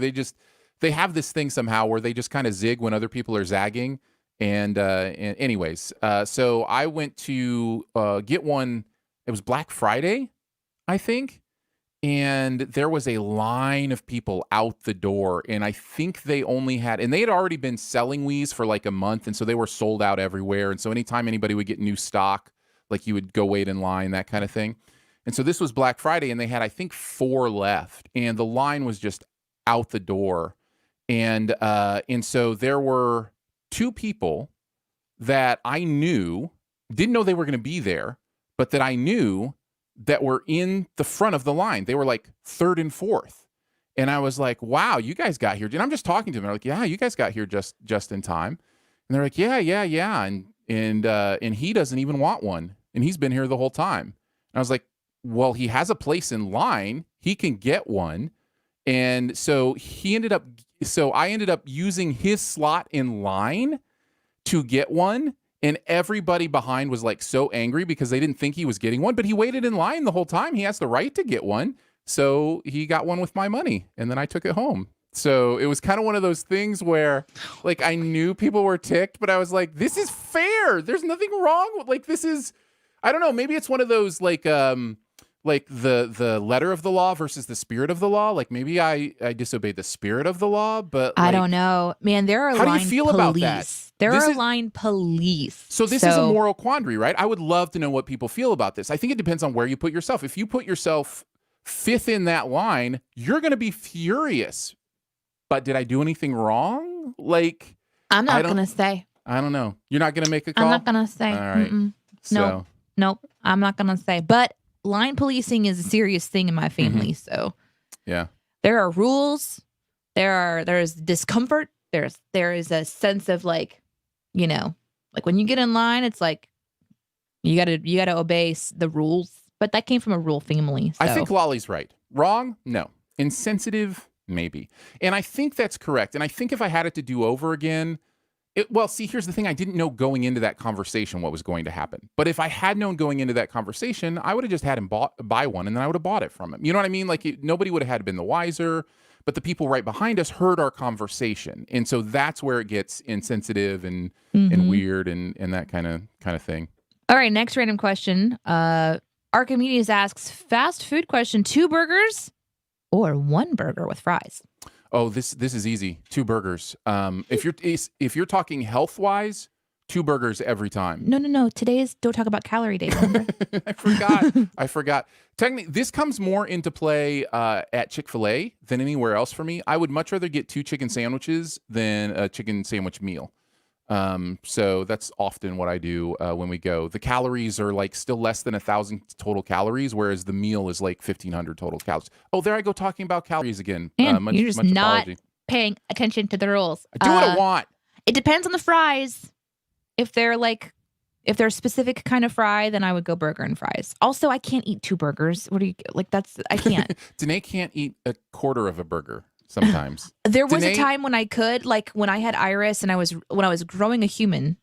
they have this thing somehow where they just kind of zig when other people are zagging. And anyways, so I went to get one. It was Black Friday, I think. And there was a line of people out the door. And I think they had already been selling Wiis for like a month. And so they were sold out everywhere. And so anytime anybody would get new stock, like you would go wait in line, that kind of thing. And so this was Black Friday, and they had, I think, 4 left. And the line was just out the door. And so there were 2 people that I knew, didn't know they were going to be there, but that I knew that were in the front of the line. They were like 3rd and 4th. And I was like, wow, you guys got here. And I'm just talking to them. They're like, yeah, you guys got here just in time. And they're like, yeah. And he doesn't even want one. And he's been here the whole time. And I was like, well, he has a place in line. He can get one. And so I ended up using his slot in line to get one. And everybody behind was like so angry because they didn't think he was getting one, but he waited in line the whole time. He has the right to get one. So he got one with my money, and then I took it home. So it was kind of one of those things where like I knew people were ticked, but I was like, this is fair. There's nothing wrong with like, this is, I don't know. Maybe it's one of those like the letter of the law versus the spirit of the law. Like maybe I disobeyed the spirit of the law, but I like, don't know, man. There are how do line you feel police. about that? There This are is- line police. So this is a moral quandary, right? I would love to know what people feel about this. I think it depends on where you put yourself. If you put yourself fifth in that line, you're going to be furious. But did I do anything wrong? Like, I'm not going to say. I don't know. You're not going to make a call? I'm not going to say. All right. So. Nope. I'm not going to say. But line policing is a serious thing in my family. So yeah, there are rules. There's discomfort. There is a sense of like, you know, like when you get in line, it's like you gotta obey the rules. But that came from a rule family. So. I think Lolly's right. Wrong? No. Insensitive? Maybe. And I think that's correct. And I think if I had it to do over again, here's the thing. I didn't know going into that conversation what was going to happen. But if I had known going into that conversation, I would have just had him buy one, and then I would have bought it from him. You know what I mean? Like nobody would have had been the wiser. But the people right behind us heard our conversation, and so that's where it gets insensitive and weird and that kind of thing. All right, next random question. Archimedes asks, fast food question: 2 burgers or 1 burger with fries? Oh, this is easy. 2 burgers. If you're talking health wise, 2 burgers every time. No. Today's Don't Talk About Calorie Day. Remember? I forgot. Technically, this comes more into play at Chick-fil-A than anywhere else for me. I would much rather get 2 chicken sandwiches than a chicken sandwich meal. So that's often what I do when we go. The calories are like still less than 1,000 total calories, whereas the meal is like 1,500 total calories. Oh, there I go talking about calories again. And you're just not paying attention to the rules. I do what I want. It depends on the fries. If they're a specific kind of fry, then I would go burger and fries. Also, I can't eat 2 burgers. I can't. Danae can't eat a quarter of a burger sometimes. There was a time when I could, like when I had Iris and when I was growing a human,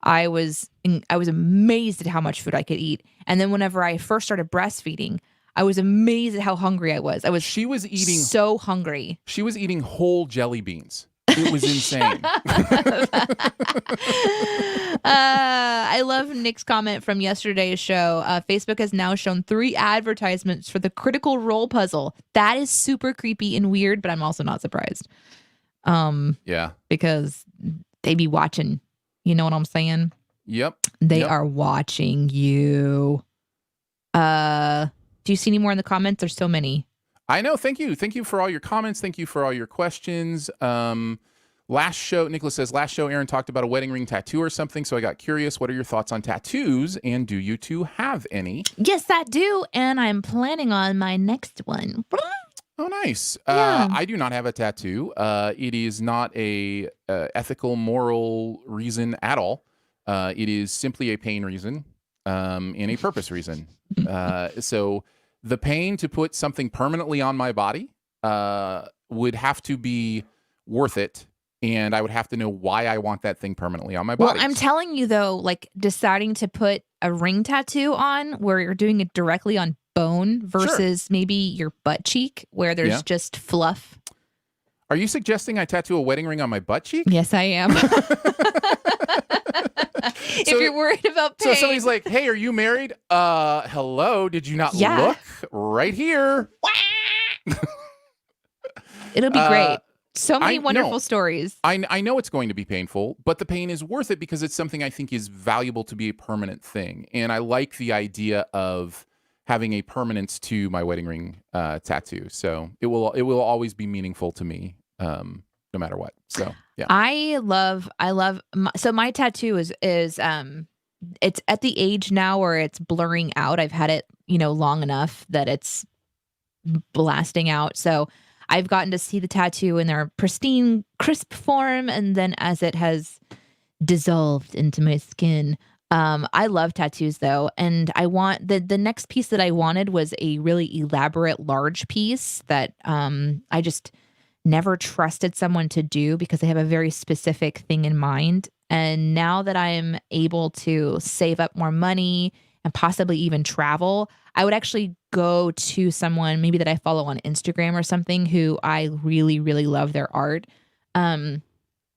I was amazed at how much food I could eat. And then whenever I first started breastfeeding, I was amazed at how hungry I was. She was eating so hungry. She was eating whole jelly beans. It was insane. I love Nick's comment from yesterday's show. Facebook has now shown 3 advertisements for the Critical Role puzzle. That is super creepy and weird, but I'm also not surprised. Yeah. Because they be watching. You know what I'm saying? Yep. They are watching you. Do you see any more in the comments? There's so many. I know. Thank you. Thank you for all your comments. Thank you for all your questions. Last show, Nicholas says, last show, Aaron talked about a wedding ring tattoo or something. So I got curious. What are your thoughts on tattoos? And do you two have any? Yes, I do. And I'm planning on my next one. Oh, nice. Yeah. I do not have a tattoo. It is not a ethical, moral reason at all. It is simply a pain reason and a purpose reason. So the pain to put something permanently on my body would have to be worth it. And I would have to know why I want that thing permanently on my body. Well, I'm telling you, though, like deciding to put a ring tattoo on where you're doing it directly on bone versus maybe your butt cheek where there's just fluff. Are you suggesting I tattoo a wedding ring on my butt cheek? Yes, I am. If you're worried about pain. So somebody's like, hey, are you married? Hello, did you not look? Right here. It'll be great. So many wonderful stories. I know it's going to be painful, but the pain is worth it because it's something I think is valuable to be a permanent thing. And I like the idea of having a permanence to my wedding ring tattoo. So it will always be meaningful to me, no matter what. So yeah. So my tattoo is it's at the age now where it's blurring out. I've had it, long enough that it's blasting out. So I've gotten to see the tattoo in their pristine, crisp form. And then as it has dissolved into my skin, I love tattoos though, and I want the next piece that I wanted was a really elaborate large piece that I just never trusted someone to do because they have a very specific thing in mind. And now that I'm able to save up more money and possibly even travel, I would actually go to someone maybe that I follow on Instagram or something who I really, really love their art. Um,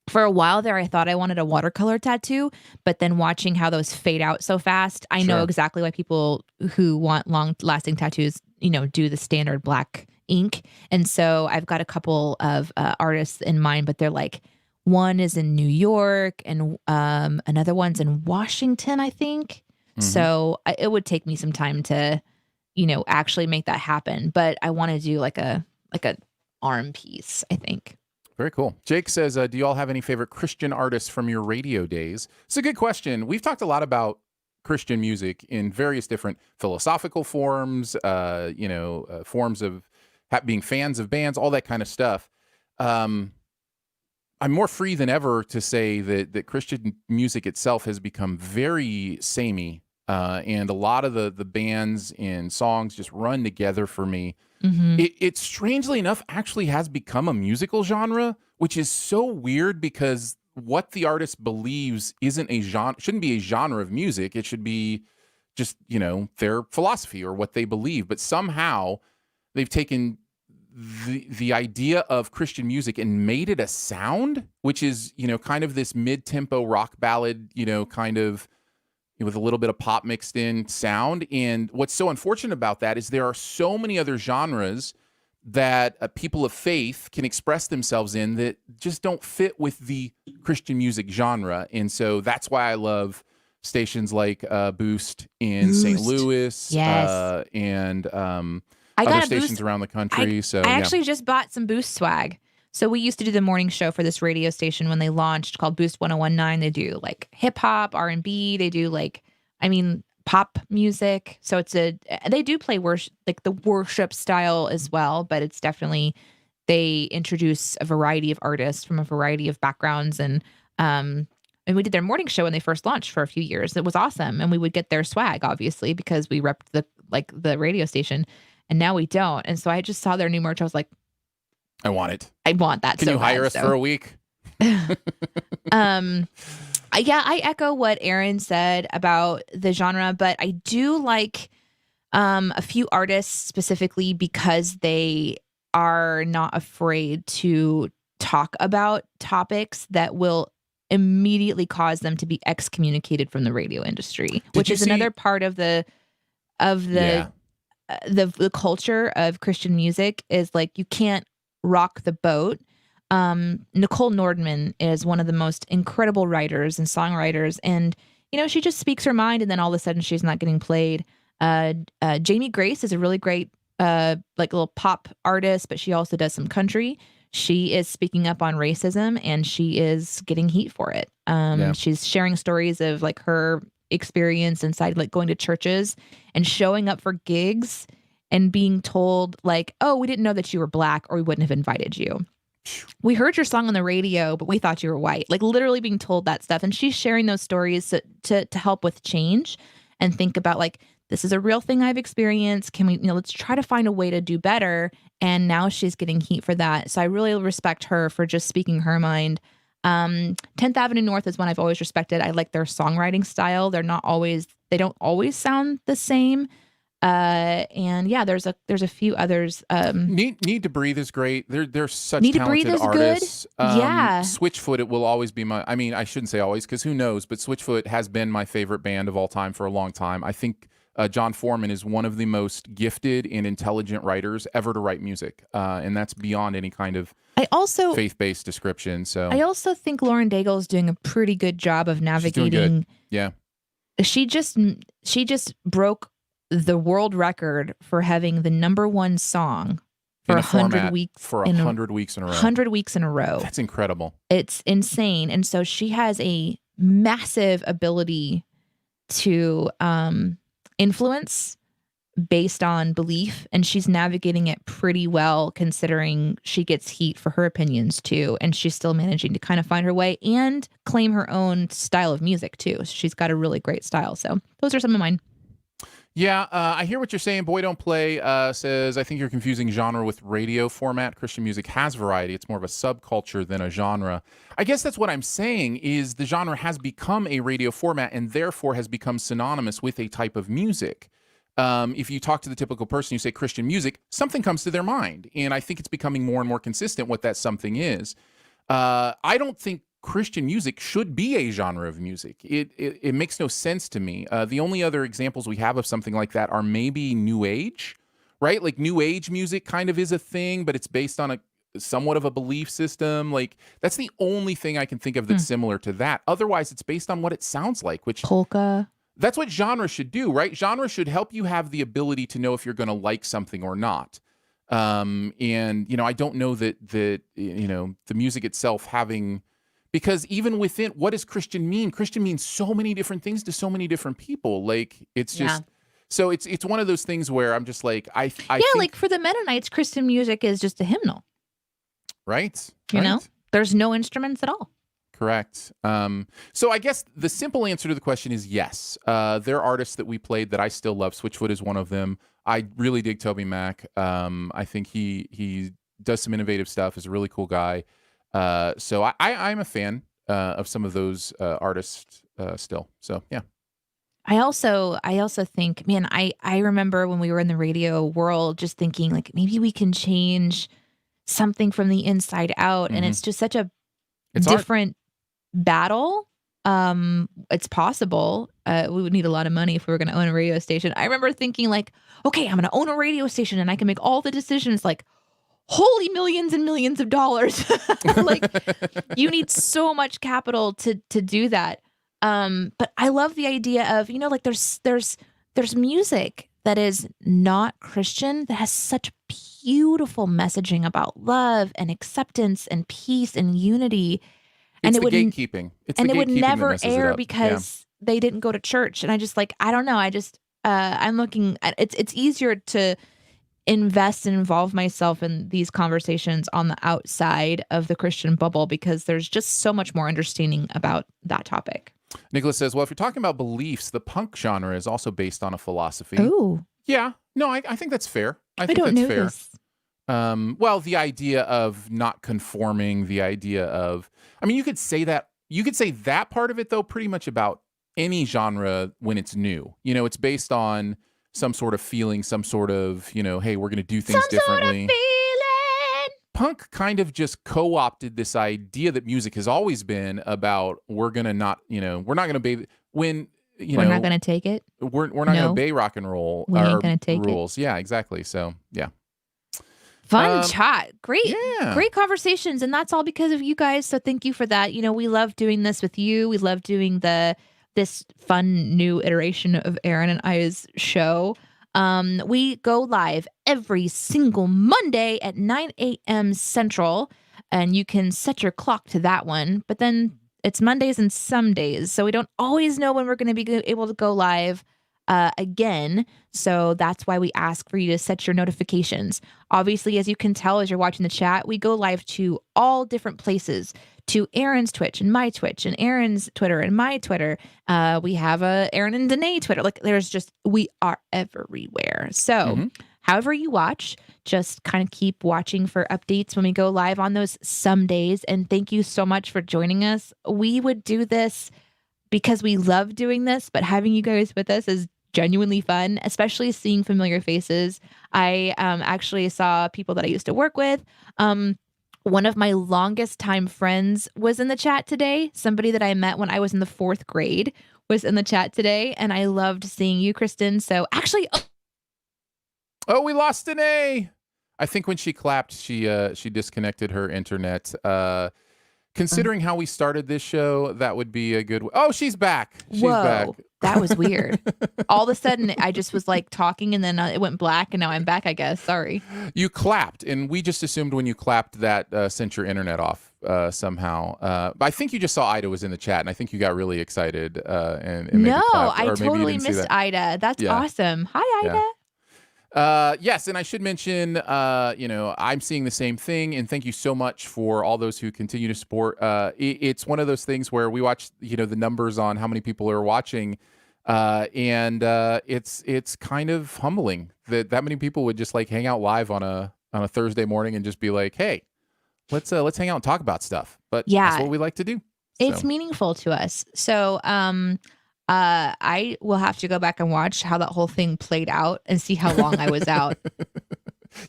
for a while there, I thought I wanted a watercolor tattoo, but then watching how those fade out so fast, I know Sure. exactly why people who want long lasting tattoos, do the standard black ink. And so I've got a couple of artists in mind, but they're like, one is in New York and another one's in Washington, I think. Mhm. So it would take me some time to, actually make that happen. But I want to do like a arm piece, I think. Very cool. Jake says, do you all have any favorite Christian artists from your radio days? It's a good question. We've talked a lot about Christian music in various different philosophical forms, forms of being fans of bands, all that kind of stuff. I'm more free than ever to say that Christian music itself has become very samey, and a lot of the bands and songs just run together for me. Hmm. It strangely enough actually has become a musical genre, which is so weird because what the artist believes isn't a genre, shouldn't be a genre of music. It should be just, their philosophy or what they believe. But somehow they've taken the idea of Christian music and made it a sound, which is, kind of this mid-tempo rock ballad, kind of with a little bit of pop mixed in sound. And what's so unfortunate about that is there are so many other genres that people of faith can express themselves in that just don't fit with the Christian music genre. And so that's why I love stations like Boost in St. Boost. Louis, Yes. and I other got a stations Boost. around the I country. So I yeah, actually just bought some Boost swag. So we used to do the morning show for this radio station when they launched called Boost 1019. They do like hip hop, R&B, they do pop music. So they do play worship, like the worship style as well, but it's definitely they introduce a variety of artists from a variety of backgrounds and we did their morning show when they first launched for a few years. It was awesome. And we would get their swag, obviously, because we repped the radio station. And now we don't. And so I just saw their new merch. I was like, I want it. I want that. Can so you hire bad, us so. for a week? I echo what Aaron said about the genre, but I do like a few artists specifically because they are not afraid to talk about topics that will immediately cause them to be excommunicated from the radio industry, which is another part of the Yeah. the culture of Christian music is like you can't rock the boat. Nicole Nordman is one of the most incredible writers and songwriters, and she just speaks her mind, and then all of a sudden she's not getting played. Jamie Grace is a really great like little pop artist, but she also does some country. She is speaking up on racism, and she is getting heat for it. Yeah. She's sharing stories of like her experience inside like going to churches and showing up for gigs and being told like, oh, we didn't know that you were black or we wouldn't have invited you. We heard your song on the radio, but we thought you were white. Like literally being told that stuff. And she's sharing those stories to help with change and think about like, this is a real thing I've experienced. Can we, let's try to find a way to do better. And now she's getting heat for that. So I really respect her for just speaking her mind. 10th Avenue North is one I've always respected. I like their songwriting style. They don't always sound the same. And yeah, there's a few others. Need to Breathe is great. They're such Need to Breathe talented is artists. good. Yeah. Switchfoot, it will always be I mean, I shouldn't say always because who knows, but Switchfoot has been my favorite band of all time for a long time. I think John Foreman is one of the most gifted and intelligent writers ever to write music. And that's beyond any kind of faith-based description. So I also think Lauren Daigle is doing a pretty good job of navigating. She's doing good. Yeah. She just broke the world record for having the number one song for 100 weeks for 100 weeks in a row. 100 weeks in a row. That's incredible. It's insane. And so she has a massive ability to influence based on belief, and she's navigating it pretty well considering she gets heat for her opinions too, and she's still managing to kind of find her way and claim her own style of music too. So she's got a really great style. So those are some of mine. Yeah, I hear what you're saying. Boy Don't Play says, I think you're confusing genre with radio format. Christian music has variety. It's more of a subculture than a genre. I guess that's what I'm saying is the genre has become a radio format and therefore has become synonymous with a type of music. If you talk to the typical person, you say Christian music, something comes to their mind. And I think it's becoming more and more consistent what that something is. I don't think Christian music should be a genre of music. It makes no sense to me. The only other examples we have of something like that are maybe New Age, right? Like New Age music kind of is a thing, but it's based on a somewhat of a belief system. Like that's the only thing I can think of that's similar to that. Otherwise, it's based on what it sounds like, which Polka. That's what genre should do, right? Genre should help you have the ability to know if you're going to like something or not. And I don't know that the music itself having, because even within, what does Christian mean? Christian means so many different things to so many different people. Like it's just, so it's one of those things where I'm just like, I think, like for the Mennonites, Christian music is just a hymnal. Right. You know, there's no instruments at all. Correct. So I guess the simple answer to the question is yes. There are artists that we played that I still love. Switchfoot is one of them. I really dig Toby Mac. I think he does some innovative stuff. Is a really cool guy. So I'm a fan of some of those artists still. So yeah. I also think, man, I remember when we were in the radio world, just thinking like maybe we can change something from the inside out, and it's just such a different battle. It's possible. We would need a lot of money if we were going to own a radio station. I remember thinking like, okay, I'm going to own a radio station and I can make all the decisions. Like, holy millions and millions of dollars. Like, you need so much capital to do that. But I love the idea of, like there's music that is not Christian that has such beautiful messaging about love and acceptance and peace and unity. And it would gatekeeping. It would never air because they didn't go to church. And I just I don't know. I just I'm looking at it's easier to invest and involve myself in these conversations on the outside of the Christian bubble because there's just so much more understanding about that topic. Nicholas says, well, if you're talking about beliefs, the punk genre is also based on a philosophy. Oh. Yeah. No, I think that's fair. I think don't that's know fair. this. Well, the idea of not conforming, the idea of, you could say that part of it though, pretty much about any genre when it's new. It's based on some sort of feeling, some sort of, hey, we're going to do things differently. Sort of feeling. Punk kind of just co-opted this idea that music has always been about we're not going to obey when we're not going to take it. We're not going to obey rock and roll. We ain't going to take rules. Yeah, exactly. So yeah. Fun chat. Great conversations. And that's all because of you guys. So thank you for that. We love doing this with you. We love doing this fun new iteration of Aaron and I's show. We go live every single Monday at 9 a.m. Central, and you can set your clock to that one. But then it's Mondays and some days, so we don't always know when we're going to be able to go live again. So that's why we ask for you to set your notifications. Obviously, as you can tell as you're watching the chat, we go live to all different places. To Aaron's Twitch and my Twitch and Aaron's Twitter and my Twitter. We have a Aaron and Danae Twitter. Like we are everywhere. So however you watch, just kind of keep watching for updates when we go live on those some days. And thank you so much for joining us. We would do this because we love doing this, but having you guys with us is genuinely fun, especially seeing familiar faces. I actually saw people that I used to work with. One of my longest time friends was in the chat today. Somebody that I met when I was in the 4th grade was in the chat today. And I loved seeing you, Kristen. So actually... Oh, we lost Danae. I think when she clapped, she disconnected her internet. Considering how we started this show, that would be a good... Oh, she's back. She's back. That was weird. All of a sudden, I just was talking and then it went black and now I'm back, I guess. Sorry. You clapped and we just assumed when you clapped that sent your internet off somehow. But I think you just saw Ida was in the chat and I think you got really excited and maybe No, clapped, I or maybe you totally didn't see missed that. Ida. That's awesome. Hi, Ida. Yes, and I should mention, I'm seeing the same thing, and thank you so much for all those who continue to support. It's one of those things where we watch, the numbers on how many people are watching, and it's kind of humbling that many people would just like hang out live on a Thursday morning and just be like, hey, let's hang out and talk about stuff. But that's what we like to do. It's meaningful to us. So, I will have to go back and watch how that whole thing played out and see how long I was out.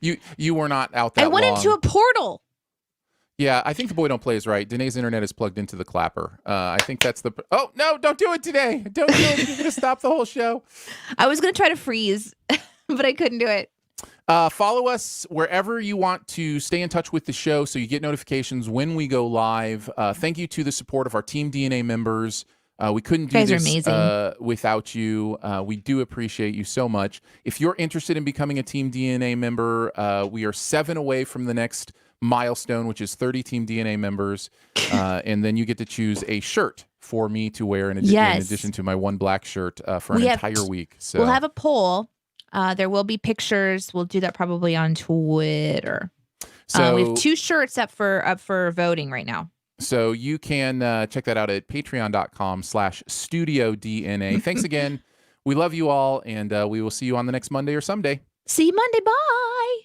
You were not out that long. I went into a portal. Yeah, I think the boy don't play is right. Danae's internet is plugged into the clapper. I think that's the... Oh, no, don't do it today. Don't do it. You're going to stop the whole show. I was going to try to freeze, but I couldn't do it. Follow us wherever you want to stay in touch with the show so you get notifications when we go live. Thank you to the support of our Team DNA members. We couldn't do this without you. We do appreciate you so much. If you're interested in becoming a Team DNA member, we are 7 away from the next milestone, which is 30 Team DNA members. And then you get to choose a shirt for me to wear in addition to my one black shirt for an entire week. So we'll have a poll. There will be pictures. We'll do that probably on Twitter. So we have 2 shirts up for voting right now. So you can check that out at patreon.com/studiodna. Thanks again. We love you all, and we will see you on the next Monday or someday. See you Monday. Bye.